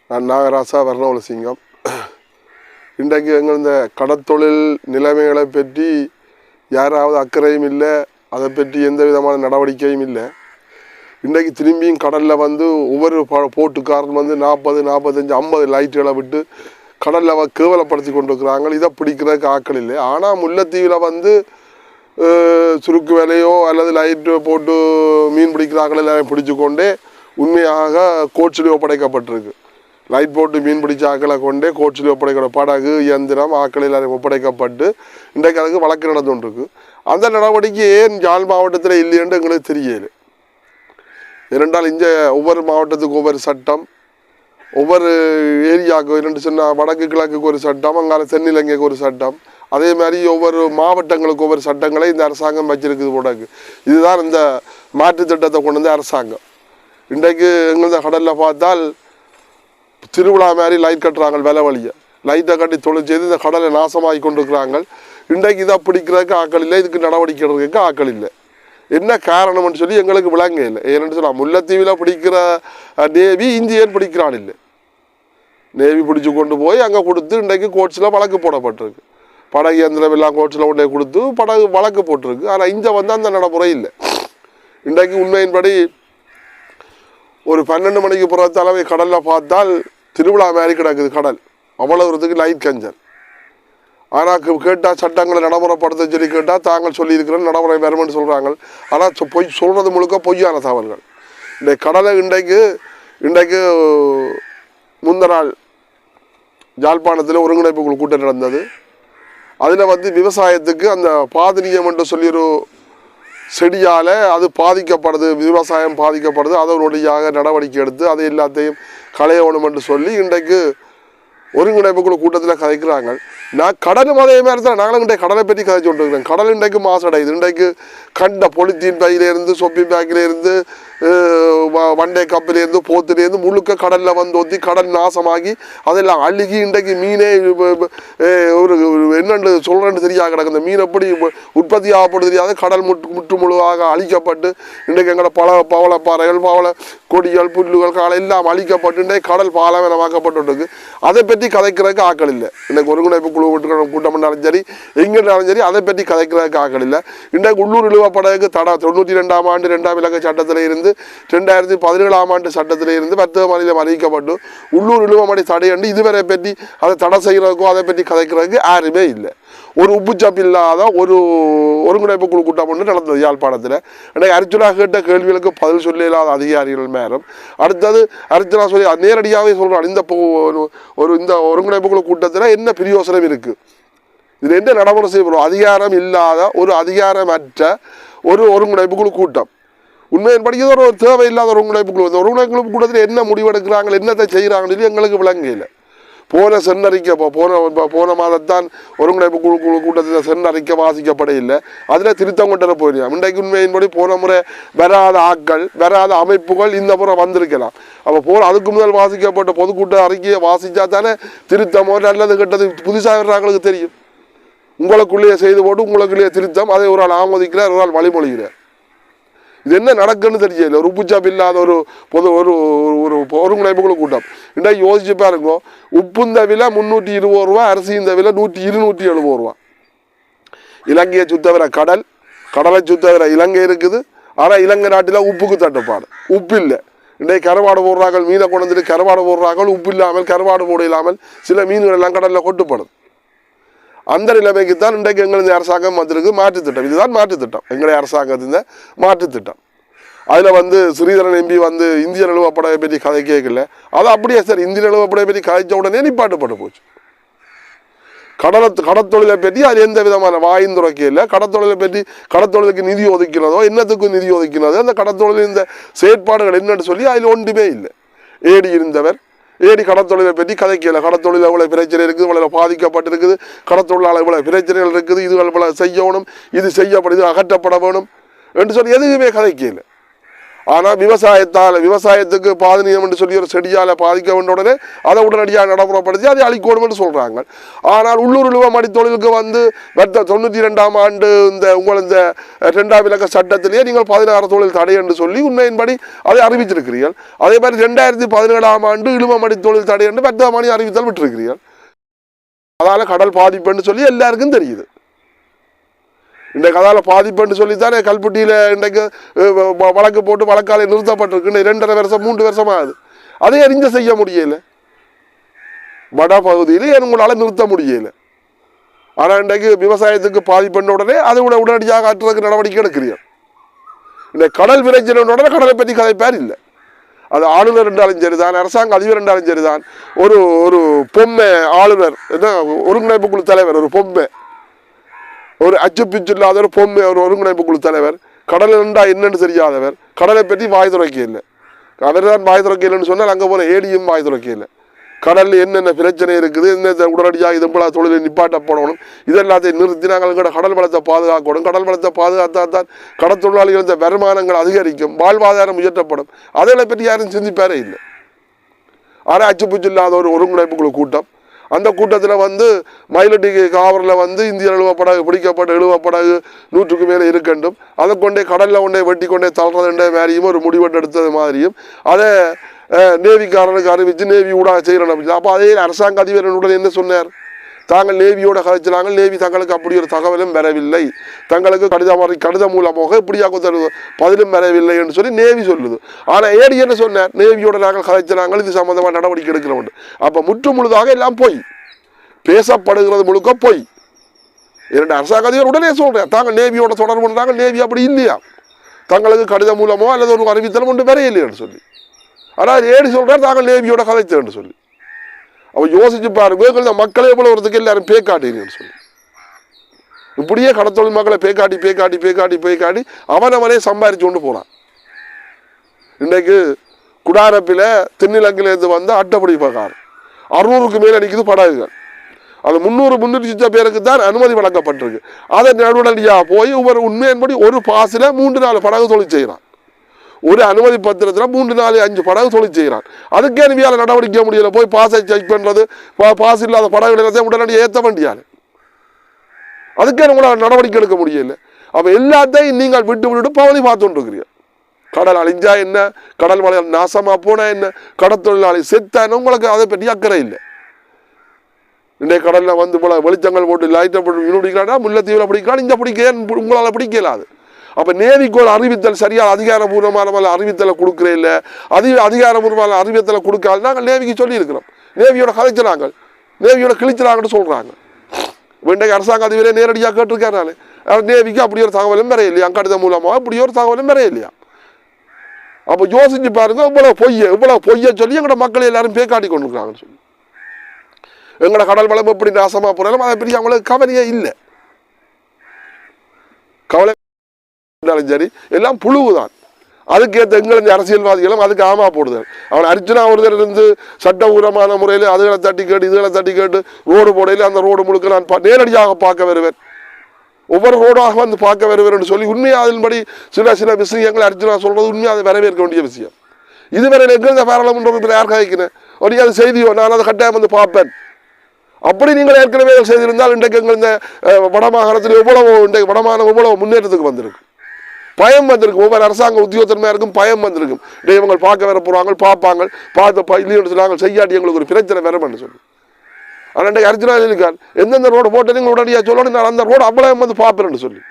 நான் நாகராசா வர்ணவலசிங்கம். இன்றைக்கு எங்கள் இந்த கடத்தொழில் நிலைமைகளை பற்றி யாராவது அக்கறையும் இல்லை, அதை பற்றி எந்த விதமான நடவடிக்கையும் இல்லை. இன்றைக்கு திரும்பியும் கடலில் வந்து ஒவ்வொரு போட்டுக்காரன் வந்து 40, 45, 50 லைட்டுகளை விட்டு கடலில் கேவலப்படுத்தி கொண்டிருக்கிறாங்க. இதை பிடிக்கிறதுக்கு ஆக்கள் இல்லை. ஆனால் முல்லைத்தீவில் வந்து சுருக்கு வேலையோ அல்லது லைட்டு போட்டு மீன் பிடிக்கிறார்கள் எல்லாரையும் பிடிச்சி கொண்டே உண்மையாக கோட்சிலி ஒப்படைக்கப்பட்டிருக்கு. லைட் போட்டு மீன் பிடிச்ச ஆக்களை கொண்டே கோட்சிலி ஒப்படைக்கிற படகு இயந்திரம் ஆக்கள் எல்லாரும் ஒப்படைக்கப்பட்டு இன்றைக்கு அதுக்கு வழக்கு நடந்து கொண்டிருக்கு. அந்த நடவடிக்கை ஏன் யாழ் மாவட்டத்தில் இல்லையென்று எங்களுக்கு தெரியல. ஏனென்றால் இங்கே ஒவ்வொரு மாவட்டத்துக்கு ஒவ்வொரு சட்டம், ஒவ்வொரு ஏரியாவுக்கு என்னென்று சொன்னால் வடக்கு கிழக்குக்கு ஒரு சட்டம், அங்கால தென்னிலங்கைக்கு ஒரு சட்டம், அதே மாதிரி ஒவ்வொரு மாவட்டங்களுக்கு ஒவ்வொரு சட்டங்களை இந்த அரசாங்கம் வச்சிருக்குது போடாக்கு. இதுதான் இந்த மாற்று திட்டத்தை கொண்டு வந்து அரசாங்கம். இன்றைக்கு எங்களது கடலில் பார்த்தால் திருவிழா மாதிரி லைட் கட்டுறாங்க, விலை வழியை லைட்டை கட்டி தொழில் செய்து இந்த கடலை நாசமாகி கொண்டிருக்கிறாங்க. இன்றைக்கு இதை பிடிக்கிறதுக்கு ஆக்கள் இல்லை, இதுக்கு நடவடிக்கை எடுக்கிறதுக்கு ஆக்கள் இல்லை. என்ன காரணம்னு சொல்லி எங்களுக்கு விளங்க இல்லை. ஏன்னு சொன்னால் முல்லைத்தீவில் பிடிக்கிற நேவி இஞ்சி ஏன் பிடிக்கிறான் இல்லை. நேவி பிடிச்சி கொண்டு போய் அங்கே கொடுத்து இன்றைக்கு கோட்ஸில் வழக்கு போடப்பட்டிருக்கு. படகு இயந்திரம் எல்லாம் கோட்ஸில் கொண்டே கொடுத்து படகு வழக்கு போட்டிருக்கு. ஆனால் இங்கே வந்து அந்த நடைமுறை இல்லை. இன்றைக்கு உண்மையின்படி ஒரு 12 மணிக்கு புற தலைமை கடலில் பார்த்தால் திருவிழா மாதிரி கிடக்குது கடல். அவ்வளோ தூரத்துக்கு லைட் கஞ்சல். ஆனால் கேட்டால் சட்டங்களை நடைமுறைப்படுத்த சொல்லி கேட்டால் தாங்கள் சொல்லியிருக்கிறேன் நடைமுறை வருமென்னு சொல்கிறாங்க. ஆனால் பொய் சொல்கிறது முழுக்க பொய்யான தகவல்கள். இந்த கடலை இன்றைக்கு முந்த நாள் யாழ்ப்பாணத்தில் ஒருங்கிணைப்பு குழு கூட்டம் நடந்தது. அதில் வந்து விவசாயத்துக்கு அந்த பாதினியம் என்று சொல்லி ஒரு செடியால் அது பாதிக்கப்படுது, விவசாயம் பாதிக்கப்படுது, அதனுடையாக நடவடிக்கை எடுத்து அதை எல்லாத்தையும் களையணும் என்று சொல்லி இன்றைக்கு ஒருங்கிணைப்புக்குள்ள கூட்டத்தில் கதைக்கிறாங்க. நான் கடலும் அதே மாதிரி தான் நாங்களும் இன்றைக்கு கடலை பற்றி கதைச்சு கொண்டிருக்கிறேன். கடல் இன்றைக்கு மாசடையுது. இன்றைக்கு கண்ட பொலித்தீன் பையிலேருந்து சொப்பி பேக்கிலேருந்து வண்டே கப்பிலேருந்து போத்துலேருந்து முழுக்க கடலில் வந்து ஒத்தி கடல் நாசமாகி அதெல்லாம் அழுகி இன்றைக்கு மீனே ஒரு என்னென்று சொல்கிறேன்னு தெரியாது கிடக்கு. இந்த மீன் எப்படி உற்பத்தி ஆகப்படுது தெரியாத கடல் முற்று முழுவாக அழிக்கப்பட்டு இன்றைக்கு எங்களோட பவளப்பாறைகள், பவள கொடிகள், புல்லுகள் காலை எல்லாம் அழிக்கப்பட்டு இன்றைக்கு கடல் பாலவனமாக்கப்பட்டு அதை பற்றி கதைக்கிறதுக்கு ஆக்கள் இல்லை. இன்றைக்கு ஒருங்கிணைப்பு குழு கூட்டம் இருந்தாலும் சரி, எங்கிருந்தாலும் சரி, அதை பற்றி கதைக்கிறதுக்கு ஆக்கள் இல்லை. இன்றைக்கு உள்ளூர் இழுவப்படகுக்கு தடை 92ஆம் ஆண்டு 2ஆம் இலக்க சட்டத்தில் இருந்து 2017ஆம் ஆண்டு சட்டத்தில் இருந்து 10 மாநிலம் அறிவிக்கப்பட்டு உள்ளூர் இழுவமடை தடையண்டு இதுவரை பற்றி அதை தடை செய்கிறதுக்கோ அதை பற்றி கதைக்கிறதுக்கு யாருமே இல்லை. ஒரு உப்புச்சப்பு இல்லாத ஒரு ஒருங்கிணைப்பு குழு கூட்டம் ஒன்று நடந்தது யாழ்ப்பாணத்தில். எனக்கு அர்ச்சனா கேட்ட கேள்விகளுக்கு பதில் சொல்ல இல்லாத அதிகாரிகள் மேலும் அடுத்தது அர்ச்சனா சொல்லி நேரடியாகவே சொல்கிறான், இந்த ஒருங்கிணைப்பு குழு கூட்டத்தில் என்ன பிரயோசனம் இருக்குது, இதில் என்ன நடைமுறை செய்யப்படும், அதிகாரம் இல்லாத ஒரு அதிகாரமற்ற ஒரு ஒருங்கிணைப்பு குழு கூட்டம். உண்மையின் படிக்கிறது ஒரு தேவையில்லாத ஒருங்கிணைப்பு குழு. இந்த ஒருங்கிணைப்பு கூட்டத்தில் என்ன முடிவெடுக்கிறாங்க, என்னத்தை செய்கிறாங்கன்னு எங்களுக்கு விளங்கல. போன மாதத்தான் ஒருங்கிணைப்பு குழு கூட்டத்தில் சென்னறிக்கை வாசிக்கப்பட இல்லை. அதில் திருத்தம் கொண்டு போயிருக்கோம். இன்றைக்கு உண்மையின்படி போன முறை வராத ஆட்கள், வராத அமைப்புகள் இந்த முறை வந்திருக்கலாம். அப்போ அதுக்கு முதல் வாசிக்கப்பட்ட பொதுக்கூட்ட அறிக்கையை வாசித்தா தானே திருத்தமோ நல்லது கெட்டது புதுசாக வர்றாங்களுக்கு தெரியும். உங்களுக்குள்ளேயே செய்து போட்டு உங்களுக்குள்ளேயே திருத்தம், அதை ஒரு ஆள் ஆமோதிக்கிறார், ஒரு ஆள் வழிமொழிகிறார். இது என்ன நடக்குன்னு தெரியல. ஒரு உப்புச்சப்பு இல்லாத ஒரு ஒருங்கிணைப்புக்குள்ள கூட்டம். இன்றைக்கு யோசிச்சு பாருங்க, உப்புந்த விலை 320 ரூபா, அரிசி இந்த விலை 270 ரூபா. இலங்கையை சுத்தவர கடலை சுத்தவர இலங்கை இருக்குது. ஆனால் இலங்கை நாட்டில் உப்புக்கு தட்டுப்பாடு, உப்பு இல்லை. இன்றைக்கு கருவாடு போடுறாங்க, மீனை கொண்டு வந்துட்டு கருவாடு போடுறாங்க, உப்பு இல்லாமல் கருவாடு போட இல்லாமல் சில மீன்கள் எல்லாம் கடலில் கொட்டுப்படுது. அந்த நிலைமைக்கு தான் இன்றைக்கு எங்களது அரசாங்கம் வந்திருக்கு மாற்றுத்திட்டம். இதுதான் மாற்றுத்திட்டம், எங்களுடைய அரசாங்கத்தின் மாற்றுத்திட்டம். அதில் வந்து ஸ்ரீதரன் எம்பி வந்து இந்திய நிலவப்படையை பற்றி கதை கேட்கல. அது அப்படியே சார், இந்திய நிலவப்படையை பற்றி கதைச்ச உடனே நிப்பாட்டுப்பட்டு போச்சு. கடத்தொழிலை பற்றி அது எந்த விதமான வாயின் துறக்கே இல்லை. கடத்தொழிலுக்கு நிதி ஒதுக்கினதோ என்னத்துக்கும் நிதி ஒதுக்கினதோ அந்த கடத்தொழில் இந்த செயற்பாடுகள் என்னன்னு சொல்லி அதில் ஒன்றுமே இல்லை. ஏடி கடத்தொழிலை பற்றி கதைக்கல. கடத்தொழில் எவ்வளோ பிரச்சனை இருக்குது, இவ்வளோ பாதிக்கப்பட்டிருக்குது, கடத்தொழிலாளர் இவ்வளோ பிரச்சனைகள் இருக்குது, இதுகள் இவ்வளோ செய்யணும், இது செய்யப்படுது, அகற்றப்பட வேணும் என்று சொல்லி எதுவுமே கதைக்கல. ஆனால் விவசாயத்துக்கு பாதனியம் என்று சொல்லி ஒரு செடியால் பாதிக்க வேண்டிய உடனே அதை உடனடியாக நடைமுறைப்படுத்தி அதை அழிக்கணும் என்று சொல்கிறாங்க. ஆனால் உள்ளூர் இழுவமடி தொழிலுக்கு வந்து 92ஆம் ஆண்டு இந்த 2ஆம் இலக்க சட்டத்திலேயே நீங்கள் 16 தொழில் தடை என்று சொல்லி உண்மையின்படி அதை அறிவிச்சிருக்கிறீர்கள். அதே மாதிரி 2017ஆம் ஆண்டு இழுவமடி தொழில் தடை என்று வர்த்தமானி அறிவித்தல் விட்டிருக்கிறீர்கள். அதால் கடல் பாதிப்புன்னு சொல்லி எல்லாருக்கும் தெரியுது. இன்றைக்கு அதால் பாதிப்புன்னு சொல்லித்தானே கல்பட்டியில் இன்றைக்கு வழக்கு போட்டு வழக்காலை நிறுத்தப்பட்டிருக்கு. 2.5 வருஷம் 3 வருஷம் ஆகுது. அதை அறிஞ்ச செய்ய முடியலை. வட பகுதியில் உங்களால் நிறுத்த முடியலை. ஆனால் இன்றைக்கு விவசாயத்துக்கு பாதிப்புன்ற உடனே அதை உடனடியாக ஆற்றுறதுக்கு நடவடிக்கை எடுக்கிறீர்கள். இந்த கடல் பிரச்சனை உடனே கடலை பற்றி கதைப்பார் இல்லை. அது ஆளுநர் என்றாலும் சரிதான், அரசாங்க அதிபர் என்றாலும் சரிதான், ஒரு ஒரு பொம்மை ஆளுநர் என்ன ஒருங்கிணைப்பு குழு தலைவர், ஒரு பொம்மை, ஒரு அச்சு பிச்சு இல்லாத ஒரு பொம்மை, ஒரு ஒருங்கிணைப்பு குழு தலைவர், கடல் என்றா என்னன்னு தெரியாதவர், கடலை பற்றி வாய் துறக்க இல்லை. அவர் தான் வாய் துறக்க இல்லைன்னு சொன்னால் அங்கே போன ஏடியும் வாய் துறக்க இல்லை. கடலில் என்னென்ன பிரச்சனை இருக்குது, என்ன உடனடியாக இதன்போல தொழிலை நிப்பாட்ட போடணும், இதெல்லாத்தையும் நிறுத்தி நாங்கள் கடல் வளத்தை பாதுகாக்கணும். கடல் வளத்தை பாதுகாத்தா தான் கடற்தொழிலாளிகள் வருமானங்கள் அதிகரிக்கும், வாழ்வாதாரம் உயர்த்தப்படும். அதை பற்றி யாரும் சிந்திப்பாரே இல்லை. ஆனால் அச்சுப்பூச்சி இல்லாத ஒரு ஒருங்கிணைப்பு குழு கூட்டம், அந்த கூட்டத்தில் வந்து மயிலட்டி காவரில் வந்து இந்திய இழுவப்படகு பிடிக்கப்பட்ட இழுவப்படகு 100க்கு மேலே இருக்கண்டும், அதை கொண்டே கடலில் கொண்டே வெட்டி கொண்டே தள்ளுறதுன்ற மாதிரியும் ஒரு முடிவெட்டு எடுத்தது மாதிரியும் அதை நேவிக்காரனுக்கு அறிவித்து நேவி ஊடாக செய்கிறோம். அப்போ அதே அரசாங்க அதிபருடன் என்ன சொன்னார்? தாங்கள் நேவியோட கதைச்சாங்க, நேவி தங்களுக்கு அப்படி ஒரு தகவலும் வரவில்லை, தங்களுக்கு கடிதம் மூலமாக இப்படியாக பதிலும் வரவில்லை என்று சொல்லி நேவி சொல்லுது. ஆனால் ஏடி என்ன சொன்னார்? நேவியோட நாங்கள் கதைச்சாங்க, இது சம்பந்தமாக நடவடிக்கை எடுக்கிறோம். அப்போ முற்று முழுதாக எல்லாம் போய் பேசப்படுகிறது, முழுக்க போய். 2 அரசாங்க அதிபர் உடனே சொல்கிறார், தாங்கள் நேவியோட தொடர்பு பண்ணுறாங்க, நேவி அப்படி இல்லையா, தங்களுக்கு கடிதம் மூலமோ அல்லது ஒரு அறிவித்தலும் ஒன்று வரையில்லைன்னு சொல்லி. ஆனால் ஏடி சொல்கிறார் தாங்கள் நேவியோட கதைச்சேன்னு சொல்லி. அவ யோசிச்சு பாருங்க, இந்த மக்களே போல ஒருத்துக்கு எல்லாரும் பேக்காட்டின்னு சொல்லி இப்படியே கடத்தொழில் மக்களை பேக்காட்டி அவனவனே சம்பாரிச்சு கொண்டு போனான். இன்றைக்கு குடாரப்பில் தென்னிலங்கிலேருந்து வந்த அட்டப்படி பிரகாரம் 600க்கு மேலே நிற்குது படகுகள். அது 300 பேருக்கு தான் அனுமதி வழங்கப்பட்டிருக்கு. அதை நடுவடியாக போய் உண்மையின்படி ஒரு பாசில் 3-4 படகு தொழில் செய்கிறான். ஒரு அனுமதி பத்திரத்தில் 3-4-5 படகு தொழில் செய்கிறான். அதுக்கே நிவியால் நடவடிக்கை முடியலை. போய் பாஸை செக் பண்ணுறது, பாஸ் இல்லாத படகுகளை உடனடியாக ஏற்ற வேண்டியாரு. அதுக்கே உங்களால் நடவடிக்கை எடுக்க முடியலை. அப்போ எல்லாத்தையும் நீங்கள் விட்டு பவனி பார்த்துட்டுருக்கிறீங்க. கடல் அழிஞ்சா என்ன, கடல் மலை நாசமாக போனால் என்ன, கடற்தொழிலாளி செத்தான உங்களுக்கு அதை பற்றி அக்கறை இல்லை. இன்றைய கடலில் வந்து போல வெளிச்சங்கள் போட்டு லைட்டை போட்டு மீன் பிடிக்கிறான்னா முல்லைத்தீவில் பிடிக்கிறான், இங்கே பிடிக்க உங்களால் பிடிக்கலாது. அப்போ நேவிக்கோள் அறிவித்தல் சரியாக அதிகாரபூர்வமான அறிவித்தலை கொடுக்குறே இல்லை. அதிகாரபூர்வமான அறிவித்தலை கொடுக்காது நாங்கள் நேவிக்கு சொல்லியிருக்கிறோம். நேவியோட கதைச்சுறாங்க, நேவியோட கிழிச்சுறாங்கன்னு சொல்கிறாங்க. இன்றைக்கு அரசாங்க அதிபரே நேரடியாக கேட்டிருக்காரு, நேவிக்கு அப்படி ஒரு தகவலும் வரைய இல்லையா, கடிதம் மூலமாக இப்படி ஒரு தகவலும் வரைய இல்லையா. அப்போ யோசிச்சு பாருங்க, இவ்வளோ பொய்யை சொல்லி எங்களோட மக்கள் எல்லாரும் பேக்காட்டி கொண்டிருக்கிறாங்கன்னு சொல்லி. எங்களோட கடல் வளம் எப்படி நாசமாக போனாலும் அதை பற்றி அவங்களுக்கு கவலையே இல்லை. கவலை சரி, எல்லாம் புழுவுதான். அதுக்கேற்ற எங்களது அரசியல்வாதிகளும் அதுக்கு ஆமா போடுதல். அவன் அர்ஜுனா ஒருத்தர் இருந்து சட்டபூர்வமான முறையில் அதுகளை தட்டி கேட்டு இதுகளை தட்டி கேட்டு ரோடு போடையில் அந்த ரோடு முழுக்க நான் நேரடியாக பார்க்க வருவேன், ஒவ்வொரு ரோடாக வந்து பார்க்க வருவேன் என்று சொல்லி உண்மையாக அதன்படி சில விஷயங்கள் அர்ஜுனா சொல்றது உண்மையாக அதை வரவேற்க வேண்டிய விஷயம். இதுவரை எங்க பாராளுமன்ற யார் கதைக்கிறேன் ஒரு அது செய்தியோ, நான் அதை கட்டாயம் வந்து பார்ப்பேன். அப்படி நீங்கள் ஏற்கனவே செய்திருந்தால் இன்றைக்கு எங்கள் இந்த வடமாகாணத்தில் இன்றைக்கு வடமாகாணம் எவ்வளவு முன்னேற்றத்துக்கு வந்திருக்கு, பயம் வந்திருக்கு. ஒவ்வொரு அரசாங்க உத்தியோகத்தன்மையாருக்கும் பயம் வந்திருக்கும். இவங்க பார்க்க வர போகிறாங்க, பார்ப்பாங்க, பார்த்து இல்லைன்னு சொன்னாங்க செய்யாட்டி எங்களுக்கு ஒரு பிரச்சனை வரமான்னு சொல்லி. ஆனால் இன்றைக்கு அர்ஜுனா இருக்கார், எந்தெந்த ரோடு போட்டு நீங்கள் உடனடியாக சொல்லணும், நான் அந்த ரோடு அவ்வளோ வந்து பார்ப்பேன்னு சொல்லி